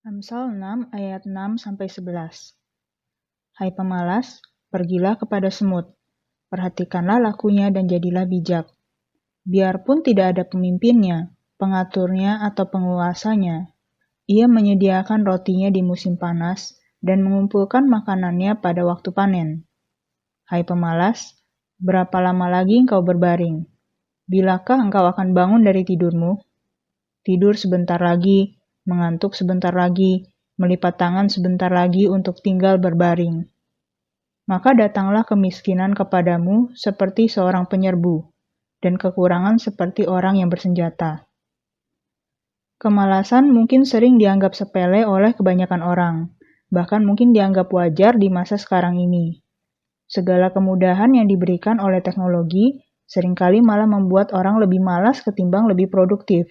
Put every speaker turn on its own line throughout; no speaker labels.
Amsal 6 ayat 6-11. Hai pemalas, pergilah kepada semut, perhatikanlah lakunya dan jadilah bijak. Biarpun tidak ada pemimpinnya, pengaturnya atau penguasanya, ia menyediakan rotinya di musim panas dan mengumpulkan makanannya pada waktu panen. Hai pemalas, berapa lama lagi engkau berbaring? Bilakah engkau akan bangun dari tidurmu? Tidur sebentar lagi, mengantuk sebentar lagi, melipat tangan sebentar lagi untuk tinggal berbaring. Maka datanglah kemiskinan kepadamu seperti seorang penyerbu, dan kekurangan seperti orang yang bersenjata. Kemalasan mungkin sering dianggap sepele oleh kebanyakan orang, bahkan mungkin dianggap wajar di masa sekarang ini. Segala kemudahan yang diberikan oleh teknologi seringkali malah membuat orang lebih malas ketimbang lebih produktif.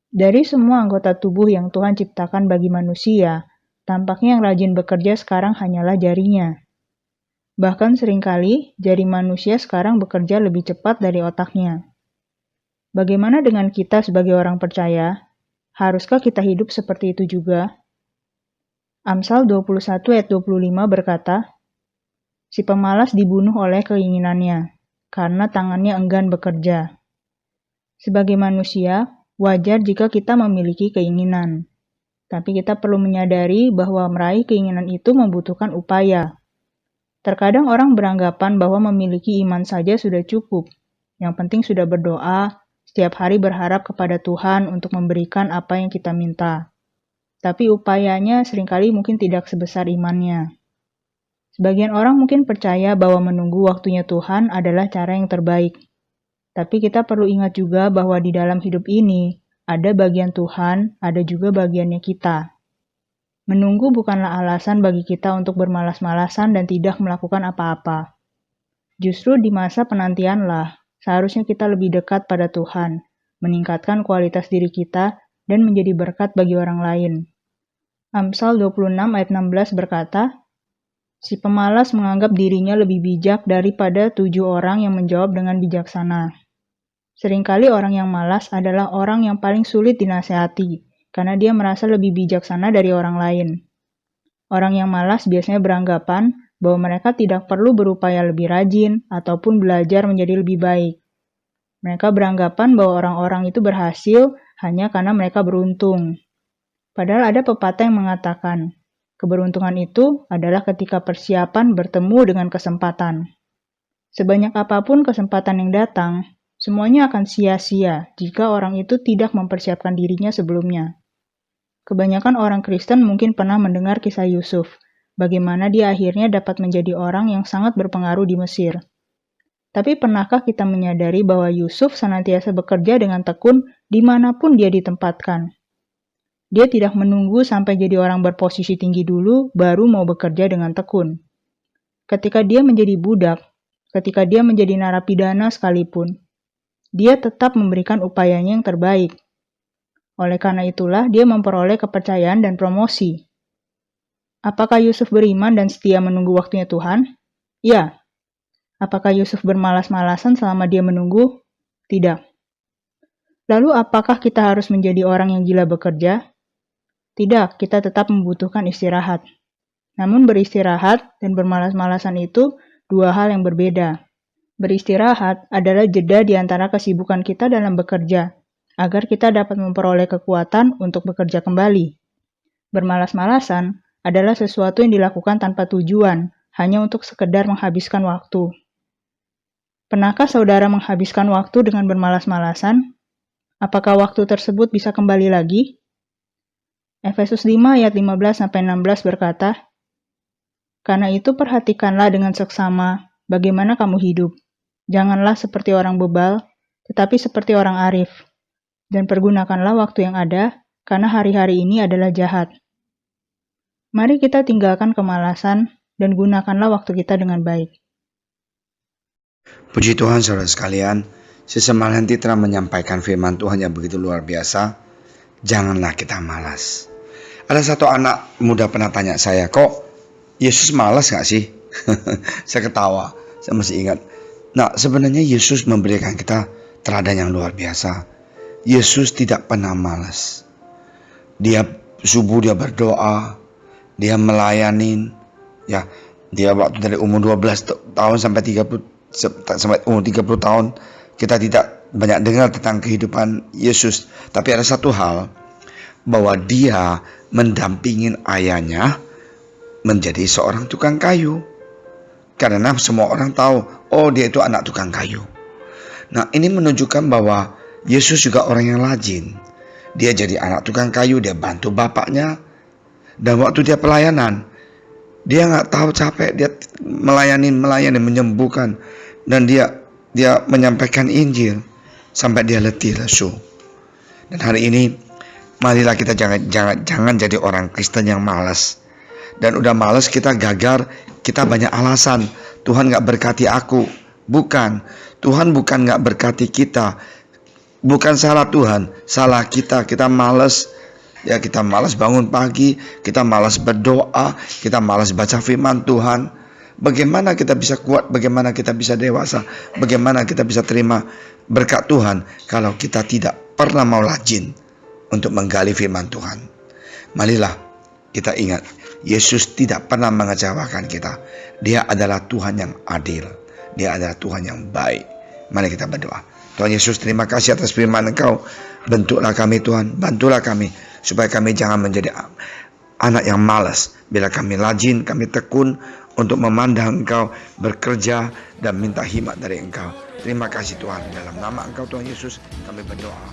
Dari semua anggota tubuh yang Tuhan ciptakan bagi manusia, tampaknya yang rajin bekerja sekarang hanyalah jarinya. Bahkan seringkali, jari manusia sekarang bekerja lebih cepat dari otaknya. Bagaimana dengan kita sebagai orang percaya? Haruskah kita hidup seperti itu juga? Amsal 21 ayat 25 berkata, si pemalas dibunuh oleh keinginannya, karena tangannya enggan bekerja. Sebagai manusia, wajar jika kita memiliki keinginan. Tapi kita perlu menyadari bahwa meraih keinginan itu membutuhkan upaya. Terkadang orang beranggapan bahwa memiliki iman saja sudah cukup. Yang penting sudah berdoa, setiap hari berharap kepada Tuhan untuk memberikan apa yang kita minta. Tapi upayanya seringkali mungkin tidak sebesar imannya. Sebagian orang mungkin percaya bahwa menunggu waktunya Tuhan adalah cara yang terbaik. Tapi kita perlu ingat juga bahwa di dalam hidup ini, ada bagian Tuhan, ada juga bagiannya kita. Menunggu bukanlah alasan bagi kita untuk bermalas-malasan dan tidak melakukan apa-apa. Justru di masa penantianlah, seharusnya kita lebih dekat pada Tuhan, meningkatkan kualitas diri kita, dan menjadi berkat bagi orang lain. Amsal 26 ayat 16 berkata, si pemalas menganggap dirinya lebih bijak daripada 7 orang yang menjawab dengan bijaksana. Seringkali orang yang malas adalah orang yang paling sulit dinasehati, karena dia merasa lebih bijaksana dari orang lain. Orang yang malas biasanya beranggapan bahwa mereka tidak perlu berupaya lebih rajin ataupun belajar menjadi lebih baik. Mereka beranggapan bahwa orang-orang itu berhasil hanya karena mereka beruntung. Padahal ada pepatah yang mengatakan, keberuntungan itu adalah ketika persiapan bertemu dengan kesempatan. Sebanyak apapun kesempatan yang datang, semuanya akan sia-sia jika orang itu tidak mempersiapkan dirinya sebelumnya. Kebanyakan orang Kristen mungkin pernah mendengar kisah Yusuf, bagaimana dia akhirnya dapat menjadi orang yang sangat berpengaruh di Mesir. Tapi pernahkah kita menyadari bahwa Yusuf senantiasa bekerja dengan tekun dimanapun dia ditempatkan? Dia tidak menunggu sampai jadi orang berposisi tinggi dulu, baru mau bekerja dengan tekun. Ketika dia menjadi budak, ketika dia menjadi narapidana sekalipun, dia tetap memberikan upayanya yang terbaik. Oleh karena itulah dia memperoleh kepercayaan dan promosi. Apakah Yusuf beriman dan setia menunggu waktunya Tuhan? Ya. Apakah Yusuf bermalas-malasan selama dia menunggu? Tidak. Lalu apakah kita harus menjadi orang yang gila bekerja? Tidak, kita tetap membutuhkan istirahat. Namun beristirahat dan bermalas-malasan itu dua hal yang berbeda. Beristirahat adalah jeda di antara kesibukan kita dalam bekerja, agar kita dapat memperoleh kekuatan untuk bekerja kembali. Bermalas-malasan adalah sesuatu yang dilakukan tanpa tujuan, hanya untuk sekedar menghabiskan waktu. Pernahkah saudara menghabiskan waktu dengan bermalas-malasan? Apakah waktu tersebut bisa kembali lagi? Efesus 5 ayat 15-16 berkata, karena itu perhatikanlah dengan seksama bagaimana kamu hidup. Janganlah seperti orang bebal, tetapi seperti orang arif. Dan pergunakanlah waktu yang ada, karena hari-hari ini adalah jahat. Mari kita tinggalkan kemalasan dan gunakanlah waktu kita dengan baik.
Puji Tuhan saudara sekalian, si Semalanti telah menyampaikan firman Tuhan yang begitu luar biasa. Janganlah kita malas. Ada satu anak muda pernah tanya saya, kok Yesus malas gak sih? Saya ketawa, saya masih ingat. Nah, sebenarnya Yesus memberikan kita teladan yang luar biasa. Yesus tidak pernah malas. Dia subuh dia berdoa, dia melayanin, ya. Dia waktu dari umur 12 tahun sampai 30 sampai umur 30 tahun kita tidak banyak dengar tentang kehidupan Yesus, tapi ada satu hal, bahwa dia mendampingin ayahnya menjadi seorang tukang kayu. Karena semua orang tahu, oh dia itu anak tukang kayu. Nah, ini menunjukkan bahwa Yesus juga orang yang rajin. Dia jadi anak tukang kayu, dia bantu bapaknya. Dan waktu dia pelayanan, dia nggak tahu capek, dia melayani, menyembuhkan, dan dia menyampaikan Injil sampai dia letih lesu. Dan hari ini, marilah kita jangan jadi orang Kristen yang malas. Dan udah malas, kita gagar, kita banyak alasan. Tuhan nggak berkati aku. Bukan, Tuhan bukan nggak berkati kita. Bukan salah Tuhan, salah kita. Kita malas. Ya, kita malas bangun pagi, kita malas berdoa, kita malas baca firman Tuhan. Bagaimana kita bisa kuat, bagaimana kita bisa dewasa, bagaimana kita bisa terima berkat Tuhan kalau kita tidak pernah mau rajin untuk menggali firman Tuhan. Marilah kita ingat, Yesus tidak pernah mengecewakan kita. Dia adalah Tuhan yang adil, dia adalah Tuhan yang baik. Mari kita berdoa. Tuhan Yesus, terima kasih atas firman Engkau. Bentuklah kami Tuhan, bantulah kami supaya kami jangan menjadi anak yang malas. Bila kami rajin, kami tekun untuk memandang Engkau, bekerja dan minta hikmat dari Engkau. Terima kasih Tuhan, dalam nama Engkau Tuhan Yesus kami berdoa.